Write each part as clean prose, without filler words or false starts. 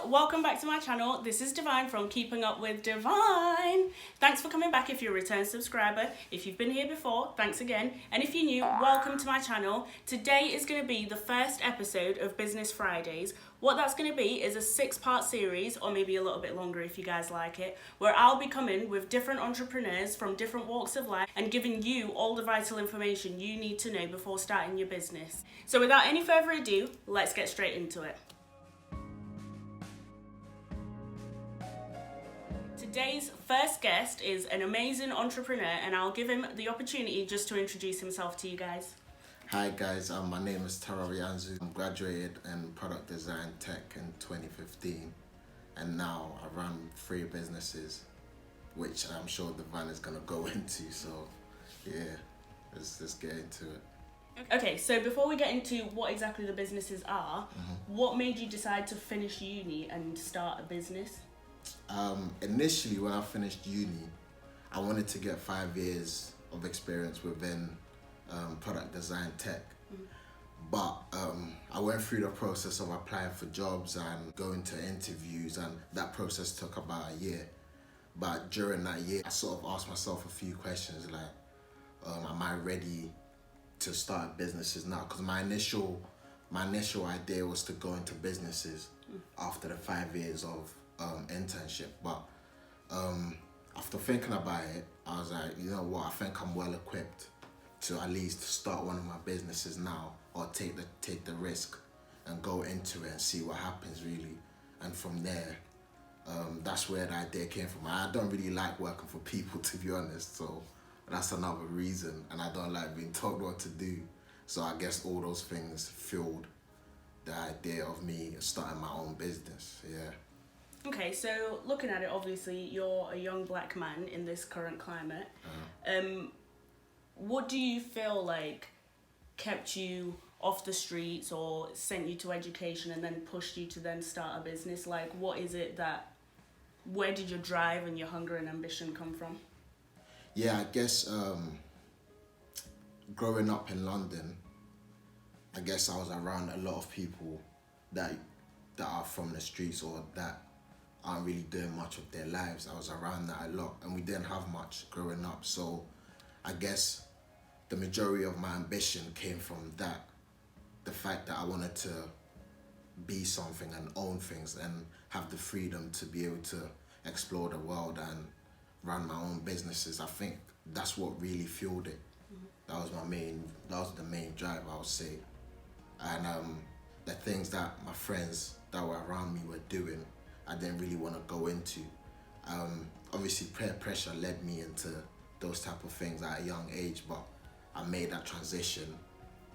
welcome back to my channel. This is Divine from Keeping Up with Divine. Thanks for coming back if you're a return subscriber. If you've been here before, thanks again. And if you're new, welcome to my channel. Today is going to be the first episode of Business Fridays. What that's going to be is a 6-part series, or maybe a little bit longer if you guys like it, where I'll be coming with different entrepreneurs from different walks of life and giving you all the vital information you need to know before starting your business. So without any further ado, let's get straight into it. Today's first guest is an amazing entrepreneur, and I'll give him the opportunity just to introduce himself to you guys. Hi guys, my name is Tarrall. I graduated in product design tech in 2015, and now I run 3 businesses, which I'm sure Divine is gonna go into. So yeah, let's get into it. Okay, so before we get into what exactly the businesses are, what made you decide to finish uni and start a business? Initially, when I finished uni, I wanted to get 5 years of experience within product design tech. But I went through the process of applying for jobs and going to interviews, and that process took about a year. But during that year, I sort of asked myself a few questions like, am I ready to start businesses now? Because my initial idea was to go into businesses after the 5 years of internship. But after thinking about it, I was like, you know what, I think I'm well equipped to at least start one of my businesses now, or take the risk and go into it and see what happens really. And from there, that's where the idea came from. I don't really like working for people, to be honest, so that's another reason. And I don't like being told what to do. So I guess all those things fueled the idea of me starting my own business. Yeah. Okay, so looking at it, obviously you're a young black man in this current climate. What do you feel like kept you off the streets or sent you to education and then pushed you to then start a business? Like, what is it where did your drive and your hunger and ambition come from? Yeah, I guess growing up in London, I guess I was around a lot of people that are from the streets, or that aren't really doing much of their lives. I was around that a lot, and we didn't have much growing up. So I guess the majority of my ambition came from that. The fact that I wanted to be something and own things and have the freedom to be able to explore the world and run my own businesses. I think that's what really fueled it. That was the main drive, I would say. And the things that my friends that were around me were doing, I didn't really want to go into. Obviously peer pressure led me into those type of things at a young age, but I made that transition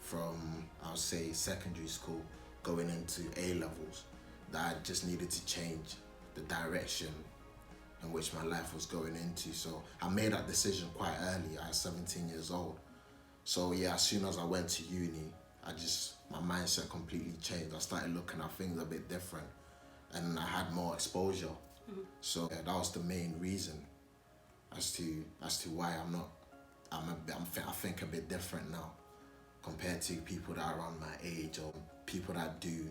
from, I would say, secondary school going into A-levels, that I just needed to change the direction in which my life was going into. So I made that decision quite early, at 17 years old. So yeah, as soon as I went to uni, my mindset completely changed. I started looking at things a bit different, and I had more exposure. So yeah, that was the main reason as to why I think a bit different now compared to people that are around my age, or people that do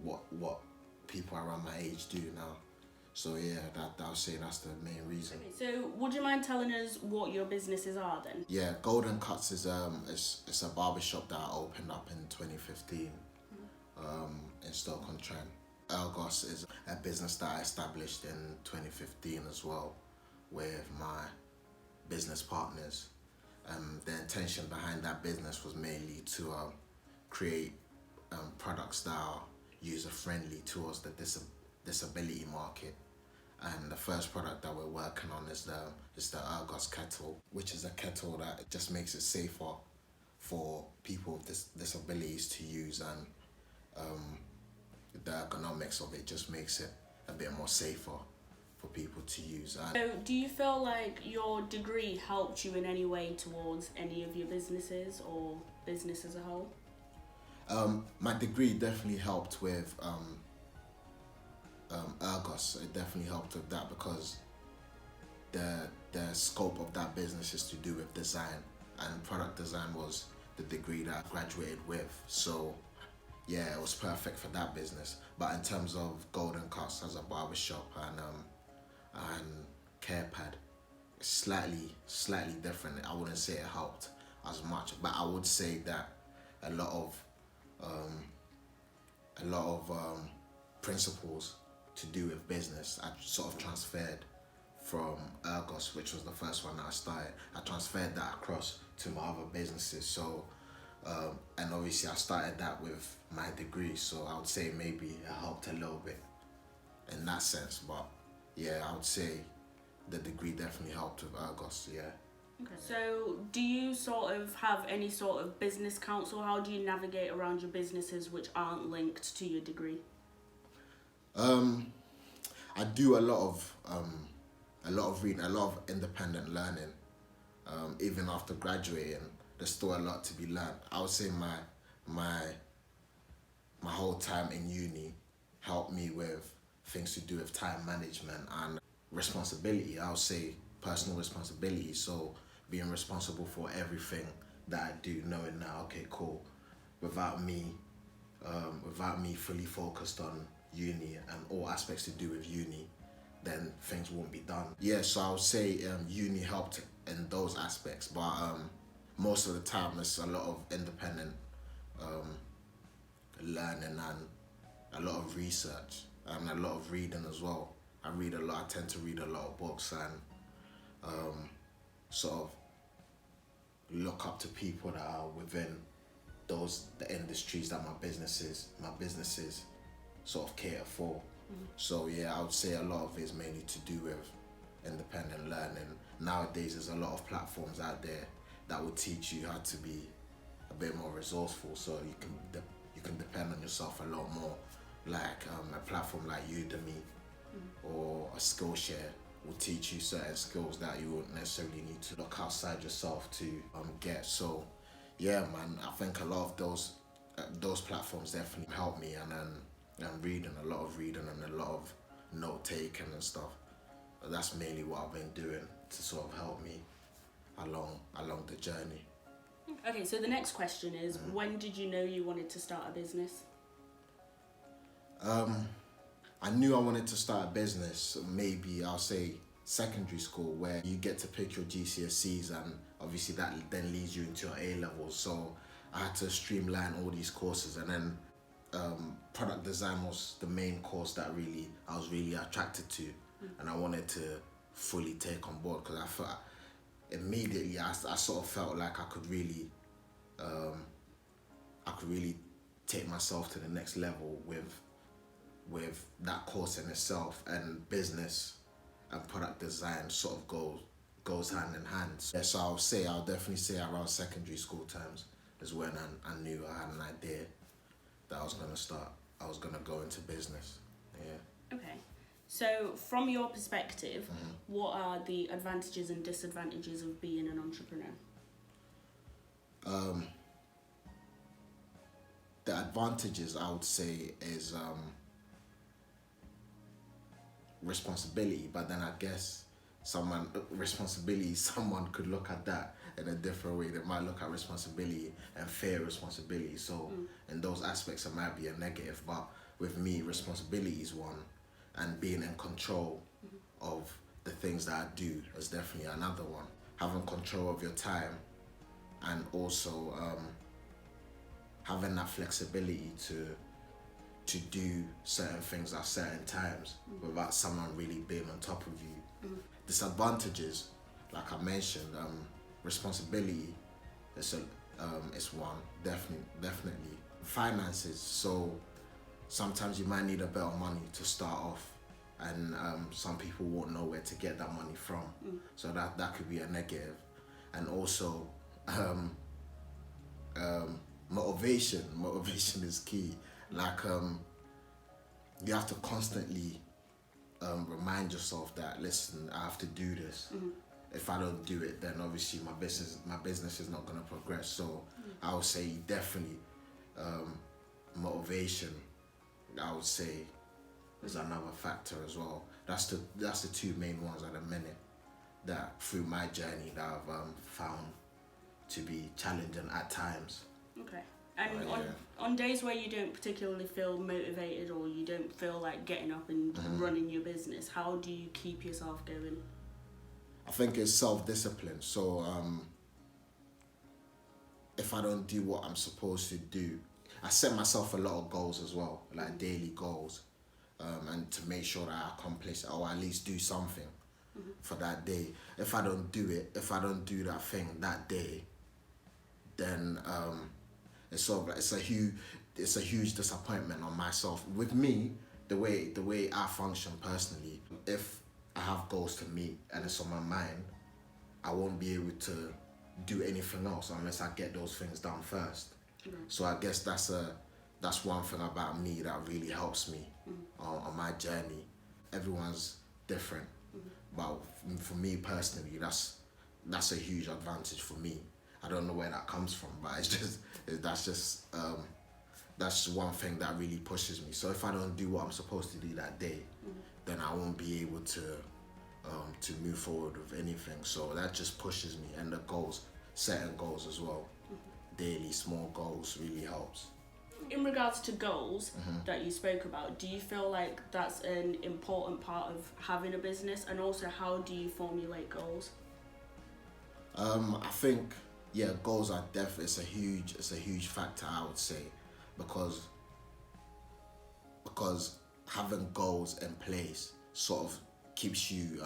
what people around my age do now. So yeah, I'll say that's the main reason. Okay, so would you mind telling us what your businesses are then? Yeah, Goldencuts is it's a barbershop that I opened up in 2015 in Stoke-on-Trent. Argos is a business that I established in 2015 as well with my business partners. The intention behind that business was mainly to create products that are user-friendly towards the disability market. And the first product that we're working on is the Argos kettle, which is a kettle that just makes it safer for people with disabilities to use, and the ergonomics of it just makes it a bit more safer for people to use. So do you feel like your degree helped you in any way towards any of your businesses or business as a whole? My degree definitely helped with Argos. It definitely helped with that, because the scope of that business is to do with design, and product design was the degree that I graduated with. So yeah, it was perfect for that business. But in terms of Golden Cuts as a barbershop and care pad, slightly different. I wouldn't say it helped as much, but I would say that a lot of principles to do with business I sort of transferred from Ergos, which was the first one that I started. I transferred that across to my other businesses. So and obviously I started that with my degree, so I would say maybe it helped a little bit in that sense. But yeah, I would say the degree definitely helped with Argos, yeah. Okay. So do you sort of have any sort of business counsel? How do you navigate around your businesses which aren't linked to your degree? I do a lot of reading, a lot of independent learning. Even after graduating, there's still a lot to be learned. I would say my whole time in uni helped me with things to do with time management and responsibility. I would say personal responsibility. So being responsible for everything that I do, knowing that okay, cool, without me fully focused on uni and all aspects to do with uni, then things won't be done. Yeah, so I would say uni helped in those aspects, but most of the time there's a lot of independent learning and a lot of research and a lot of reading as well. I read a lot. I tend to read a lot of books and sort of look up to people that are within the industries that my businesses sort of cater for. Mm-hmm. So yeah, I would say a lot of it is mainly to do with independent learning. Nowadays, there's a lot of platforms out there that will teach you how to be a bit more resourceful, so you can depend on yourself a lot more. Like a platform like Udemy or a Skillshare will teach you certain skills that you wouldn't necessarily need to look outside yourself to get. So yeah, man, I think a lot of those platforms definitely help me, and then I'm reading a lot and a lot of note taking and stuff. That's mainly what I've been doing to sort of help me along the journey. Okay, so the next question is, when did you know you wanted to start a business? I knew I wanted to start a business, maybe I'll say secondary school, where you get to pick your GCSEs, and obviously that then leads you into your A-levels. So I had to streamline all these courses, and then product design was the main course that I was really attracted to, and I wanted to fully take on board, because I felt immediately I sort of felt like I could really take myself to the next level with that course in itself, and business and product design sort of goes hand in hand. Yeah, so I'll definitely say around secondary school times is when I knew I had an idea that I was gonna go into business. Yeah. Okay. So from your perspective, what are the advantages and disadvantages of being an entrepreneur? The advantages, I would say, is responsibility, but then I guess someone could look at that in a different way. They might look at responsibility and fear responsibility. So in those aspects, it might be a negative, but with me, responsibility is one, and being in control of the things that I do is definitely another one. Having control of your time, and also having that flexibility to do certain things at certain times without someone really being on top of you. Disadvantages, like I mentioned, responsibility is one, definitely. Finances, so sometimes you might need a bit of money to start off, and some people won't know where to get that money from, so that could be a negative. And also motivation is key. Like you have to constantly remind yourself that, listen, I have to do this. If I don't do it, then obviously my business is not going to progress. So I would say definitely motivation, I would say, is another factor as well. That's the two main ones at the minute that through my journey that I've found to be challenging at times. Okay. And on days where you don't particularly feel motivated or you don't feel like getting up and running your business, how do you keep yourself going? I think it's self-discipline. So if I don't do what I'm supposed to do, I set myself a lot of goals as well, like daily goals, and to make sure that I accomplish or at least do something for that day. If I don't do it, if I don't do that thing that day, then it's sort of like it's a huge disappointment on myself. With me, the way I function personally, if I have goals to meet and it's on my mind, I won't be able to do anything else unless I get those things done first. So I guess that's one thing about me that really helps me on my journey. Everyone's different, but for me personally, that's a huge advantage for me. I don't know where that comes from, but that's just one thing that really pushes me. So if I don't do what I'm supposed to do that day, then I won't be able to move forward with anything. So that just pushes me, and the goals, setting goals as well, daily small goals really helps. In regards to goals that you spoke about, do you feel like that's an important part of having a business? And also, how do you formulate goals? I think goals are definitely it's a huge factor, I would say, because having goals in place sort of keeps you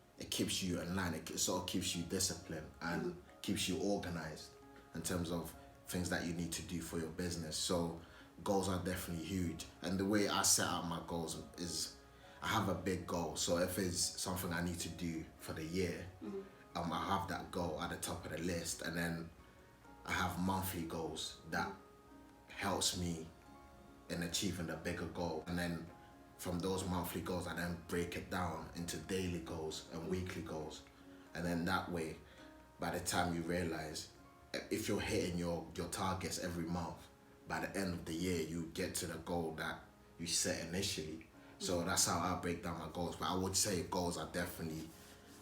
in line. It sort of keeps you disciplined and keeps you organized in terms of things that you need to do for your business. So goals are definitely huge, and the way I set out my goals is I have a big goal. So if it's something I need to do for the year, I have that goal at the top of the list, and then I have monthly goals that helps me in achieving the bigger goal, and then from those monthly goals I then break it down into daily goals and weekly goals, and then that way by the time you realize if you're hitting your targets every month, by the end of the year you get to the goal that you set initially. So that's how I break down my goals. But I would say goals are definitely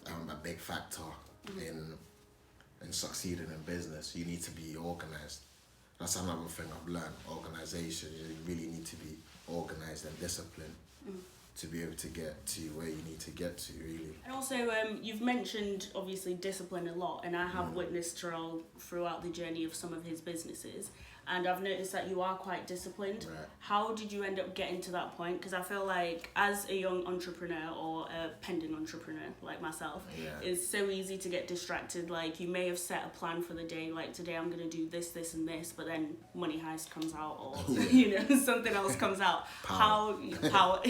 a big factor in succeeding in business. You need to be organized. That's another thing I've learned, organization. You really need to be organized and disciplined to be able to get to where you need to get to, really. And also, you've mentioned obviously discipline a lot, and I have witnessed Tarrall throughout the journey of some of his businesses, and I've noticed that you are quite disciplined. Right. How did you end up getting to that point? Because I feel like as a young entrepreneur or a pending entrepreneur like myself, it's so easy to get distracted. Like, you may have set a plan for the day, like today I'm going to do this, this and this, but then Money Heist comes out, or something else comes out. Power,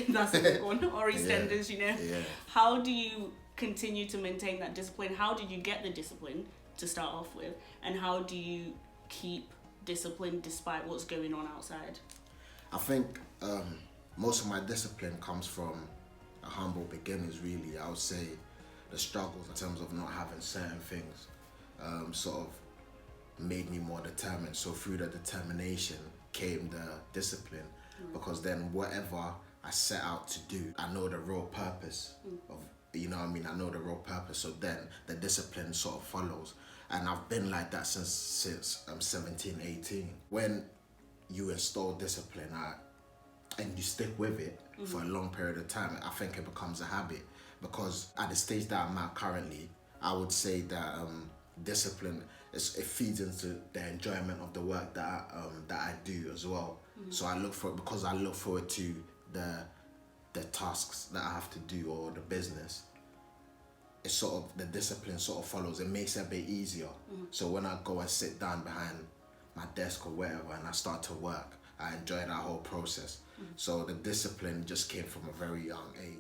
that's a big one, or EastEnders, How do you continue to maintain that discipline? How did you get the discipline to start off with, and how do you keep discipline despite what's going on outside? I think most of my discipline comes from a humble beginnings, really. I would say the struggles in terms of not having certain things sort of made me more determined. So through the determination came the discipline, because then whatever I set out to do, I know the real purpose of, I know the real purpose. So then the discipline sort of follows. And I've been like that since I'm 17, 18. When you install discipline and you stick with it for a long period of time, I think it becomes a habit. Because at the stage that I'm at currently, I would say that discipline it feeds into the enjoyment of the work that I do as well. So I look forward to the tasks that I have to do, or the business. It's sort of, the discipline sort of follows. It makes it a bit easier. So when I go and sit down behind my desk or wherever and I start to work, I enjoy that whole process. So the discipline just came from a very young age.